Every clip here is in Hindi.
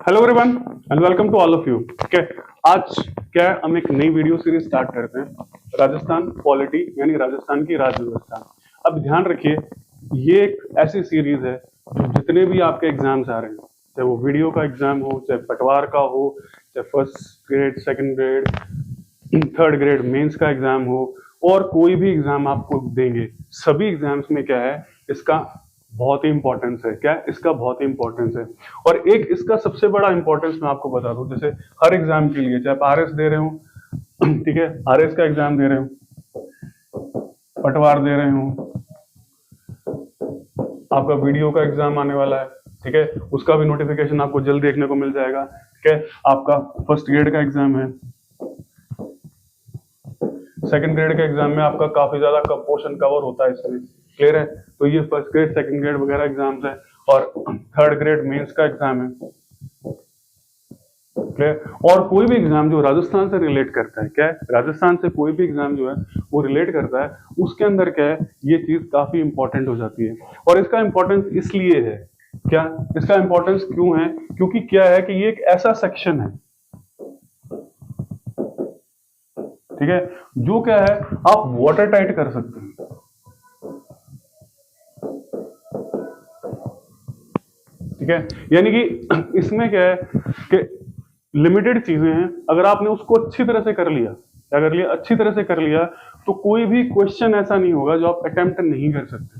Hello everyone and welcome to all of you. ठीक है, आज क्या है, हम एक नई वीडियो सीरीज स्टार्ट करते हैं, राजस्थान पॉलिटी यानी राजस्थान की राज्य व्यवस्था। अब ध्यान रखिए, ये एक ऐसी सीरीज है जो जितने भी आपके एग्जाम्स आ रहे हैं, चाहे वो वीडियो का एग्जाम हो, चाहे पटवार का हो, चाहे first grade, second grade, third grade mains का एग्जाम हो, और कोई भी एग्जाम आपको देंगे, सभी एग्जाम्स में क्या है, इसका बहुत ही इंपॉर्टेंस है। क्या है? इसका बहुत ही इंपॉर्टेंस है। और एक इसका सबसे बड़ा इंपॉर्टेंस मैं आपको बता दूं, जैसे हर एग्जाम के लिए, चाहे आप आरएस दे रहे हो, ठीक है, आरएस का एग्जाम दे रहे हो, पटवार दे रहे हो, आपका वीडियो का एग्जाम आने वाला है, ठीक है, उसका भी नोटिफिकेशन आपको जल्द देखने को मिल जाएगा। ठीक है, आपका फर्स्ट ग्रेड का एग्जाम है, सेकंड ग्रेड के एग्जाम में आपका काफी ज्यादा पोर्शन कवर होता है इसमें। क्लियर है? तो ये फर्स्ट ग्रेड, सेकंड ग्रेड वगैरह एग्जाम्स है, और थर्ड ग्रेड मेंस का एग्जाम है। क्लियर? और कोई भी एग्जाम जो राजस्थान से रिलेट करता है, क्या है, राजस्थान से कोई भी एग्जाम जो है वो रिलेट करता है, उसके अंदर क्या है, ये चीज काफी इंपॉर्टेंट हो जाती है। और इसका इंपॉर्टेंस इसलिए है, क्या इसका इंपॉर्टेंस क्यों है, क्योंकि क्या है कि ये एक ऐसा सेक्शन है, ठीक है, जो क्या है, आप वाटर टाइट कर सकते हैं। ठीक है, यानी कि इसमें क्या है कि लिमिटेड चीजें हैं, अगर आपने उसको अच्छी तरह से कर लिया, क्या कर लिया, अच्छी तरह से कर लिया, तो कोई भी क्वेश्चन ऐसा नहीं होगा जो आप अटेम्प्ट नहीं कर सकते,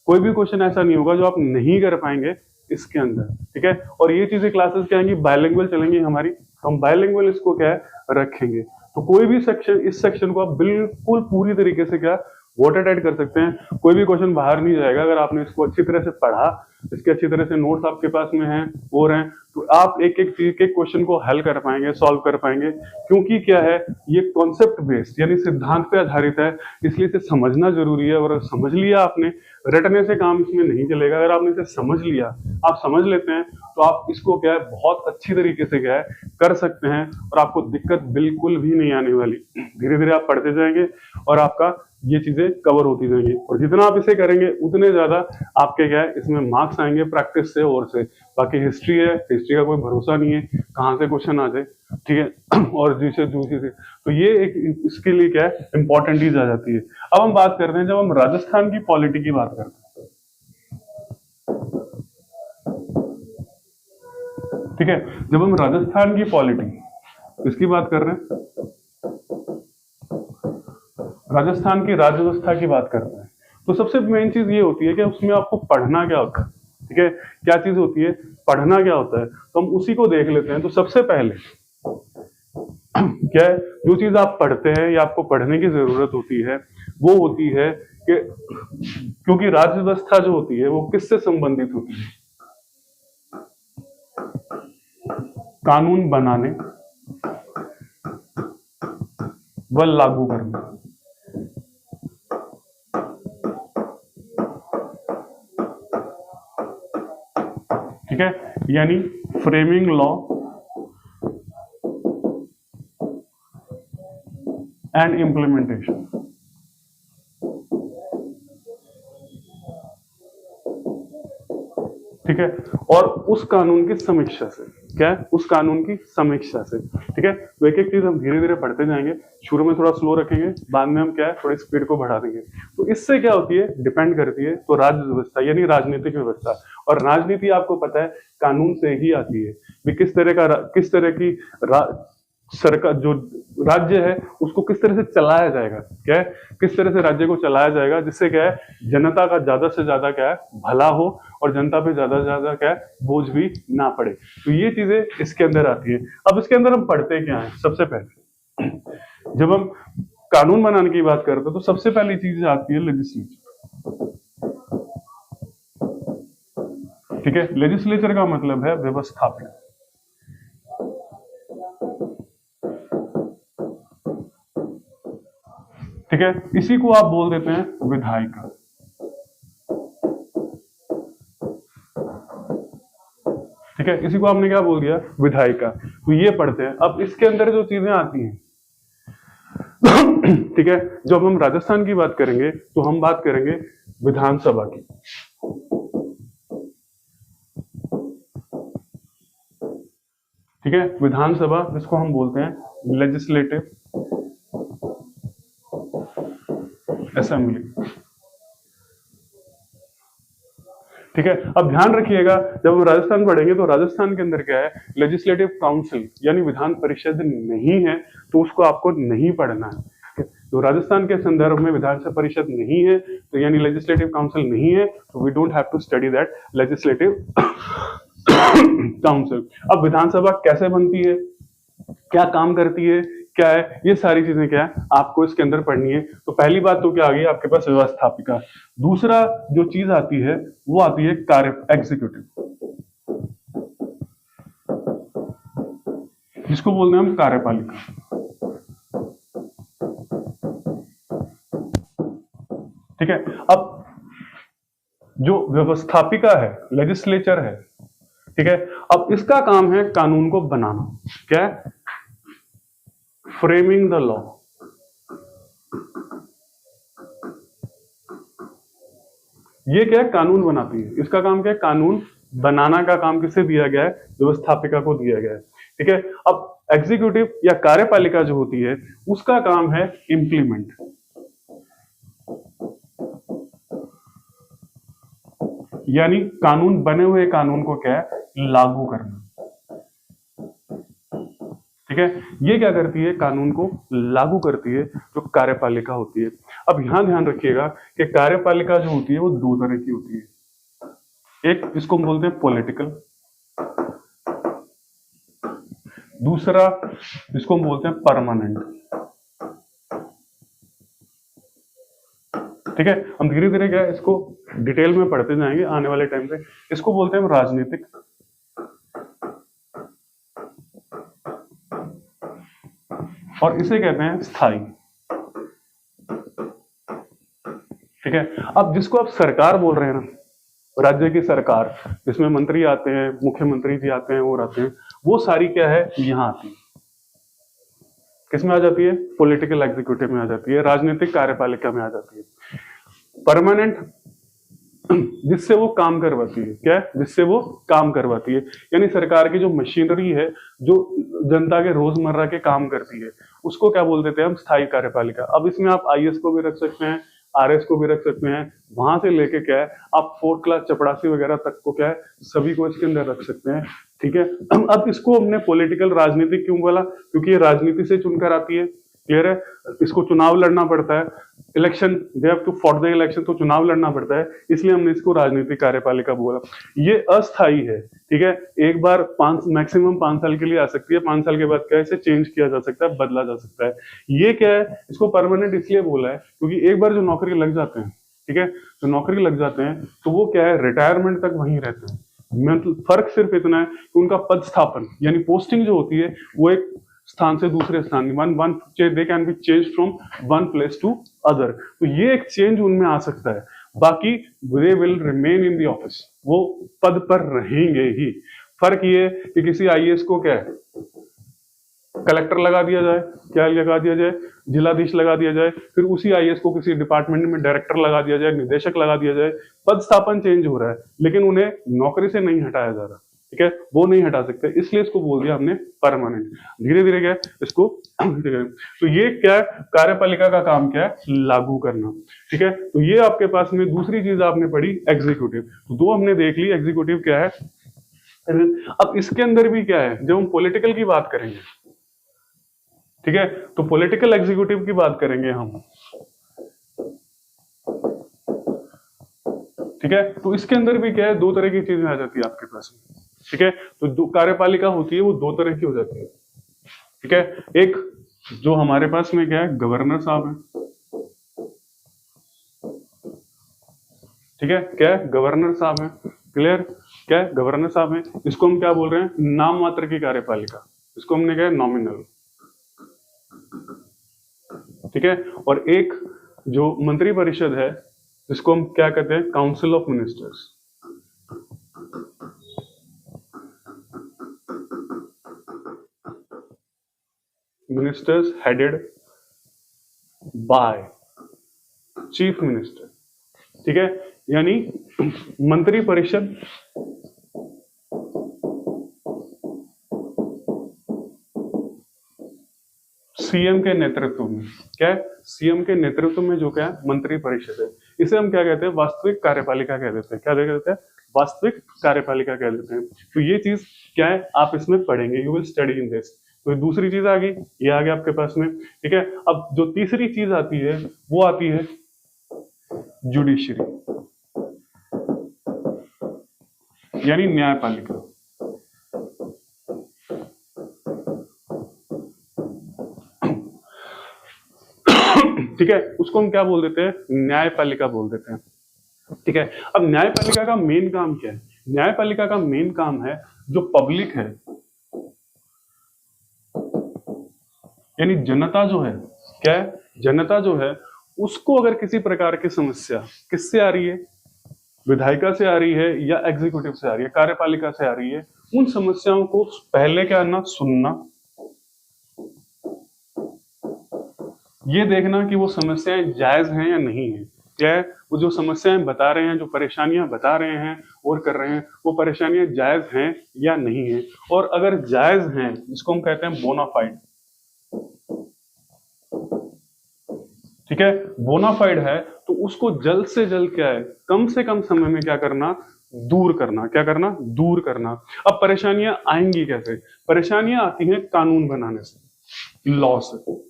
कोई भी क्वेश्चन ऐसा नहीं होगा जो आप नहीं कर पाएंगे इसके अंदर। ठीक है, और ये चीजें क्लासेस क्या आएंगी, बायलिंगुअल चलेंगी हमारी, हम बायलिंगुअल इसको क्या है रखेंगे। तो कोई भी सेक्शन, इस सेक्शन को आप बिल्कुल पूरी तरीके से क्या वाटर टाइट कर सकते हैं, कोई भी क्वेश्चन बाहर नहीं जाएगा अगर आपने इसको अच्छी तरह से पढ़ा, इसके अच्छी तरह से नोट्स आपके पास में हैं और हैं, तो आप एक एक चीज के क्वेश्चन को हल कर पाएंगे, सॉल्व कर पाएंगे। क्योंकि क्या है, ये कॉन्सेप्ट बेस्ड यानी सिद्धांत पे आधारित है, इसलिए इसे समझना जरूरी है। और समझ लिया आपने, रटने से काम इसमें नहीं चलेगा। अगर आपने इसे समझ लिया, आप समझ लेते हैं, तो आप इसको क्या है बहुत अच्छी तरीके से क्या है कर सकते हैं, और आपको दिक्कत बिल्कुल भी नहीं आने वाली। धीरे धीरे आप पढ़ते जाएंगे और आपका ये चीजें कवर होती जाएंगी, और जितना आप इसे करेंगे उतने ज्यादा आपके क्या है इसमें मार्क्स आएंगे प्रैक्टिस से और से। बाकी हिस्ट्री है, हिस्ट्री का कोई भरोसा नहीं है कहाँ से क्वेश्चन आ जाए, ठीक है, और दूसरे से, तो ये एक इसके लिए क्या है इंपॉर्टेंट चीज आ जाती है। अब हम बात करते हैं, जब हम राजस्थान की पॉलिटी की बात करते हैं, ठीक है, जब हम राजस्थान की पॉलिटी इसकी बात कर रहे हैं, राजस्थान की राज्य व्यवस्था की बात करते हैं, तो सबसे मेन चीज ये होती है कि उसमें आपको पढ़ना क्या होता है। ठीक है, क्या चीज होती है, पढ़ना क्या होता है, तो हम उसी को देख लेते हैं। तो सबसे पहले क्या है, जो चीज आप पढ़ते हैं या आपको पढ़ने की जरूरत होती है, वो होती है कि क्योंकि राज्य व्यवस्था जो होती है वो किससे संबंधित होती है, कानून बनाने व लागू करने। ठीक है, यानी फ्रेमिंग लॉ एंड इम्प्लीमेंटेशन। ठीक है, और उस कानून की समीक्षा से, क्या है, उस कानून की समीक्षा से। ठीक है, तो एक एक चीज हम धीरे धीरे पढ़ते जाएंगे, शुरू में थोड़ा स्लो रखेंगे, बाद में हम क्या है थोड़ी स्पीड को बढ़ा देंगे। तो इससे क्या होती है, डिपेंड करती है तो राज्य व्यवस्था यानी राजनीतिक व्यवस्था। और राजनीति आपको पता है कानून से ही आती है, भी किस तरह की सरकार, जो राज्य है उसको किस तरह से चलाया जाएगा, क्या है, किस तरह से राज्य को चलाया जाएगा, जिससे क्या है जनता का ज्यादा से ज्यादा क्या है भला हो, और जनता पे ज्यादा से ज्यादा क्या है बोझ भी ना पड़े। तो ये चीजें इसके अंदर आती है। अब इसके अंदर हम पढ़ते क्या है, सबसे पहले जब हम कानून बनाने की बात करते हैं, तो सबसे पहली चीज आती है लेजिस्लेचर। ठीक है, लेजिस्लेचर का मतलब है व्यवस्थापन। ठीक है, इसी को आप बोल देते हैं विधायिका। ठीक है, इसी को आपने क्या बोल दिया, विधायिका। तो ये पढ़ते हैं। अब इसके अंदर जो चीजें आती हैं ठीक है, जब हम राजस्थान की बात करेंगे तो हम बात करेंगे विधानसभा की। ठीक है। विधानसभा जिसको हम बोलते हैं लेजिस्लेटिव असेंबली। ठीक है। अब ध्यान रखिएगा जब हम राजस्थान पढ़ेंगे तो राजस्थान के अंदर क्या है, लेजिस्लेटिव काउंसिल यानी विधान परिषद नहीं है, तो उसको आपको नहीं पढ़ना है। तो राजस्थान के संदर्भ में विधान परिषद नहीं है, तो यानी लेजिस्लेटिव काउंसिल नहीं है, तो we don't have to study that legislative council. अब विधानसभा कैसे बनती है, क्या काम करती है, क्या है, ये सारी चीजें क्या है आपको इसके अंदर पढ़नी है। तो पहली बात तो क्या आ गई आपके पास, व्यवस्थापिका। दूसरा जो चीज आती है वो आती है कार्य एग्जीक्यूटिव, जिसको बोलते हैं हम कार्यपालिका। ठीक है। अब जो व्यवस्थापिका है, लेजिस्लेचर है, ठीक है, अब इसका काम है कानून को बनाना। क्या है? Framing the law. ये क्या है, कानून बनाती है। इसका काम क्या है, कानून बनाना का काम किसे दिया गया है, व्यवस्थापिका को दिया गया है। ठीक है। अब एग्जीक्यूटिव या कार्यपालिका जो होती है उसका काम है इंप्लीमेंट, यानी कानून, बने हुए कानून को क्या है, लागू करना। ठीक है। ये क्या करती है, कानून को लागू करती है, जो कार्यपालिका होती है। अब यहां ध्यान रखिएगा कि कार्यपालिका जो होती है वो दो तरह की होती है। एक जिसको हम बोलते हैं पॉलिटिकल, दूसरा जिसको हम बोलते हैं परमानेंट। ठीक है। हम धीरे धीरे क्या है इसको डिटेल में पढ़ते जाएंगे आने वाले टाइम पे। इसको बोलते हैं हम राजनीतिक, और इसे कहते हैं स्थायी। ठीक है। अब जिसको आप सरकार बोल रहे हैं ना, राज्य की सरकार, जिसमें मंत्री आते हैं, मुख्यमंत्री जी आते हैं और आते हैं, वो सारी क्या है यहां आती है। किसमें आ जाती है, पॉलिटिकल एग्जीक्यूटिव में आ जाती है, राजनीतिक कार्यपालिका में आ जाती है। परमानेंट जिससे वो काम करवाती है, क्या है, जिससे वो काम करवाती है, यानी सरकार की जो मशीनरी है, जो जनता के रोजमर्रा के काम करती है, उसको क्या बोल देते हैं हम, स्थायी कार्यपालिका। अब इसमें आप आईएएस को भी रख सकते हैं, आरएस को भी रख सकते हैं, वहां से लेके क्या है आप 4th क्लास चपड़ासी वगैरह तक को क्या है सभी को इसके अंदर रख सकते हैं। ठीक है। अब इसको हमने पॉलिटिकल, राजनीतिक क्यों बोला, क्योंकि ये राजनीति से चुनकर आती है। क्लियर है। इसको चुनाव लड़ना पड़ता है, election, they have to fought the election, तो चुनाव लड़ना पड़ता है, इसलिए हमने इसको राजनीतिक कार्यपालिका बोला। ये अस्थायी है। ठीक है। एक बार मैक्सिमम 5 साल के लिए आ सकती है, 5 साल के बाद क्या इसे चेंज किया जा सकता है, बदला जा सकता है। ये क्या है, इसको परमानेंट इसलिए बोला है क्योंकि एक बार जो नौकरी लग जाते हैं, ठीक है, जो नौकरी लग जाते हैं तो वो क्या है रिटायरमेंट तक वहीं रहते हैं। फर्क सिर्फ इतना है कि उनका पद स्थापन यानी पोस्टिंग जो होती है वो एक स्थान से दूसरे स्थान, they can be change from one place to other, तो ये एक चेंज उनमें आ सकता है। बाकी they will remain in the office, वो पद पर रहेंगे ही। फर्क ये कि किसी आईएएस को क्या है कलेक्टर लगा दिया जाए, क्या लगा दिया जाए, जिलाधीश लगा दिया जाए, फिर उसी आईएएस को किसी डिपार्टमेंट में डायरेक्टर लगा दिया जाए, निदेशक लगा दिया जाए, पद स्थापन चेंज हो रहा है लेकिन उन्हें नौकरी से नहीं हटाया जा रहा। ठीक है। वो नहीं हटा सकते, इसलिए इसको बोल दिया हमने परमानेंट। धीरे धीरे क्या है इसको तो ये क्या है, कार्यपालिका का काम क्या है, लागू करना। ठीक है। तो ये आपके पास में दूसरी चीज आपने पढ़ी एग्जीक्यूटिव, तो दो हमने देख ली, एग्जीक्यूटिव क्या है। अब इसके अंदर भी क्या है, जब हम पॉलिटिकल की बात करेंगे, ठीक है, तो पॉलिटिकल एग्जीक्यूटिव की बात करेंगे हम। ठीक है। तो इसके अंदर भी क्या है, दो तरह की चीजें आ जाती है आपके पास में। ठीक है। तो दो कार्यपालिका होती है वो दो तरह की हो जाती है। ठीक है। एक जो हमारे पास में क्या है, गवर्नर साहब है। ठीक है। क्या है, गवर्नर साहब है। क्लियर। क्या है, गवर्नर साहब है। इसको हम क्या बोल रहे हैं, नाम मात्र की कार्यपालिका, इसको हमने क्या है, नॉमिनल। ठीक है। और एक जो मंत्री परिषद है जिसको हम क्या कहते हैं, council of ministers. Ministers headed by chief minister. ठीक है। यानी मंत्री परिषद सीएम के नेतृत्व में, क्या है, सीएम के नेतृत्व में जो क्या है मंत्री परिषद है, इसे हम क्या कहते हैं, वास्तविक कार्यपालिका कह देते हैं। क्या कहते हैं, वास्तविक कार्यपालिका कह देते हैं। तो ये चीज क्या है, आप इसमें पढ़ेंगे, you will study in this. तो दूसरी चीज आ गई, ये आ गया आपके पास में, ठीक है। अब जो तीसरी चीज आती है वो आती है जुडिशरी, यानी न्यायपालिका। ठीक है, उसको हम क्या बोल देते हैं, न्यायपालिका बोल देते हैं। ठीक है, अब न्यायपालिका का मेन काम क्या है, न्यायपालिका का मेन काम है जो पब्लिक है, यानी जनता जो है, क्या है, जनता जो है उसको अगर किसी प्रकार की समस्या किससे आ रही है, विधायिका से आ रही है या एग्जीक्यूटिव से आ रही है, कार्यपालिका से आ रही है, उन समस्याओं को पहले क्या करना, सुनना, ये देखना कि वो समस्याएं जायज हैं या नहीं है। क्या है, वो जो समस्याएं बता रहे हैं, जो परेशानियां बता रहे हैं और कर रहे हैं, वो परेशानियां जायज हैं या नहीं है। और अगर जायज हैं, जिसको हम कहते हैं बोनाफाइड, ठीक है, बोनाफाइड है, तो उसको जल्द से जल्द क्या है, कम से कम समय में क्या करना, दूर करना। क्या करना, दूर करना। अब परेशानियां आएंगी कैसे, परेशानियां आती हैं कानून बनाने से, लॉ से।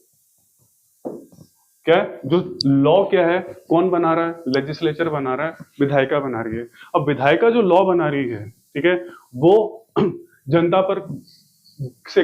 क्या है, जो लॉ क्या है, कौन बना रहा है, लेजिस्लेचर बना रहा है, विधायिका बना रही है। अब विधायिका जो लॉ बना रही है, ठीक है, वो जनता से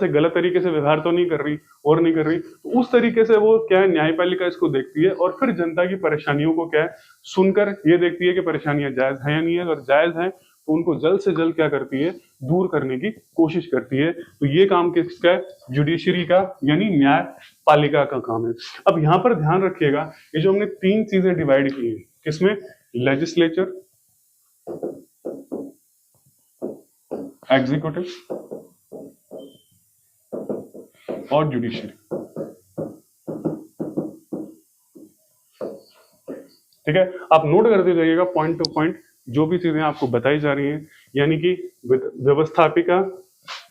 गलत तरीके से व्यवहार तो नहीं कर रही और नहीं कर रही, तो उस तरीके से वो क्या है, न्यायपालिका इसको देखती है और फिर जनता की परेशानियों को क्या है, सुनकर ये देखती है कि परेशानियां जायज है या नहीं है। अगर जायज है तो उनको जल्द से जल्द क्या करती है, दूर करने की कोशिश करती है। तो ये काम किसका है, जुडिशरी का, यानी न्यायपालिका का काम है। अब यहां पर ध्यान रखिएगा, ये जो हमने तीन चीजें डिवाइड की है, किसमें, लेजिस्लेचर, एग्जीक्यूटिव और जुडिशरी। ठीक है, आप नोट करते जाइएगा पॉइंट टू पॉइंट जो भी चीजें आपको बताई जा रही हैं, यानी कि व्यवस्थापिका,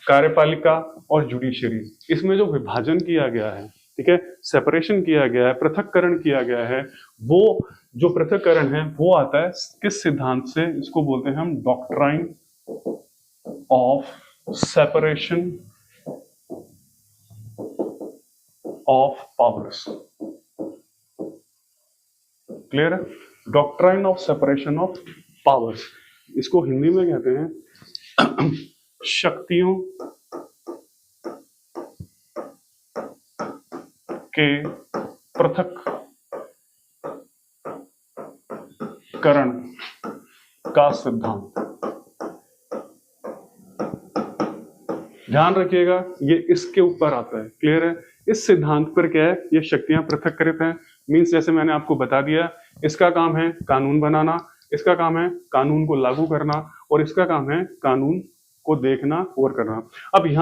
कार्यपालिका और जुडिशरी, इसमें जो विभाजन किया गया है, ठीक है, सेपरेशन किया गया है, पृथक्करण किया गया है, वो जो पृथक्करण है वो आता है किस सिद्धांत से, इसको बोलते हैं हम doctrine of separation of powers. Clear है, doctrine of separation of powers, इसको हिंदी में कहते हैं शक्तियों के पृथक्करण का सिद्धांत। ध्यान रखिएगा, ये इसके ऊपर आता है। क्लियर है, इस सिद्धांत पर क्या है, ये शक्तियां पृथक्कृत हैं। मीन्स जैसे मैंने आपको बता दिया, इसका काम है कानून बनाना, इसका काम है कानून को लागू करना, और इसका काम है कानून को देखना और करना। अब यहाँ